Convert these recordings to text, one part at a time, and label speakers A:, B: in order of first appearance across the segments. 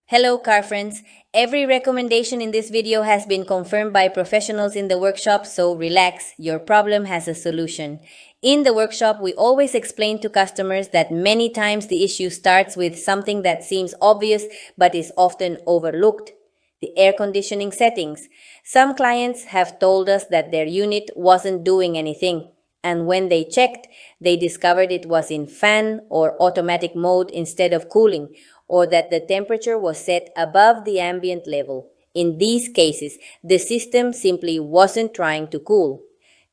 A: Hello car friends, every recommendation in this video has been confirmed by professionals in the workshop, so relax, your problem has a solution. In the workshop, we always explain to customers that many times the issue starts with something that seems obvious but is often overlooked. The air conditioning settings. Some clients have told us that their unit wasn't doing anything, and when they checked, they discovered it was in fan or automatic mode instead of cooling, or that the temperature was set above the ambient level. In these cases, the system simply wasn't trying to cool.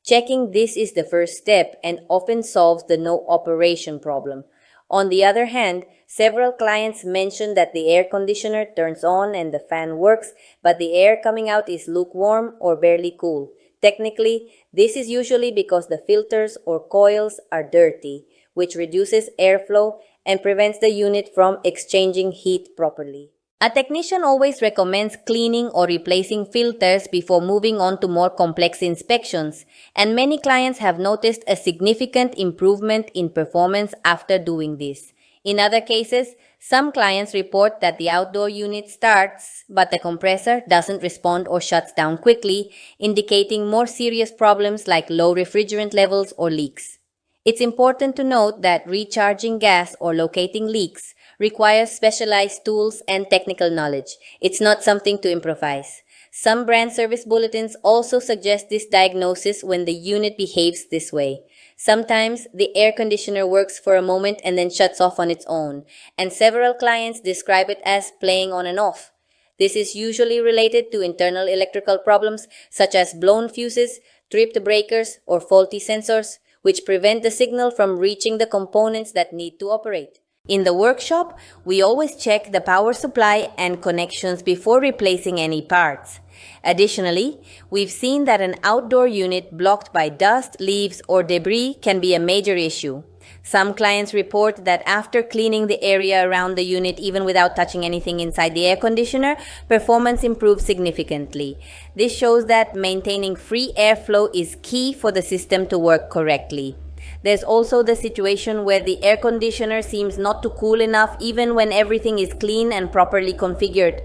A: Checking this is the first step and often solves the no operation problem. On the other hand, several clients mention that the air conditioner turns on and the fan works, but the air coming out is lukewarm or barely cool. Technically, this is usually because the filters or coils are dirty, which reduces airflow and prevents the unit from exchanging heat properly. A technician always recommends cleaning or replacing filters before moving on to more complex inspections, and many clients have noticed a significant improvement in performance after doing this. In other cases, some clients report that the outdoor unit starts, but the compressor doesn't respond or shuts down quickly, indicating more serious problems like low refrigerant levels or leaks. It's important to note that recharging gas or locating leaks requires specialized tools and technical knowledge. It's not something to improvise. Some brand service bulletins also suggest this diagnosis when the unit behaves this way. Sometimes the air conditioner works for a moment and then shuts off on its own, and several clients describe it as playing on and off. This is usually related to internal electrical problems such as blown fuses, tripped breakers, or faulty sensors, which prevent the signal from reaching the components that need to operate. In the workshop, we always check the power supply and connections before replacing any parts. Additionally, we've seen that an outdoor unit blocked by dust, leaves, or debris can be a major issue. Some clients report that after cleaning the area around the unit even without touching anything inside the air conditioner, performance improves significantly. This shows that maintaining free airflow is key for the system to work correctly. There's also the situation where the air conditioner seems not to cool enough even when everything is clean and properly configured.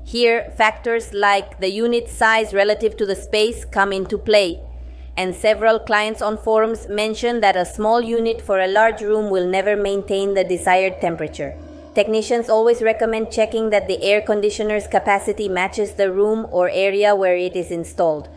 A: Here, factors like the unit size relative to the space come into play, and several clients on forums mention that a small unit for a large room will never maintain the desired temperature. Technicians always recommend checking that the air conditioner's capacity matches the room or area where it is installed.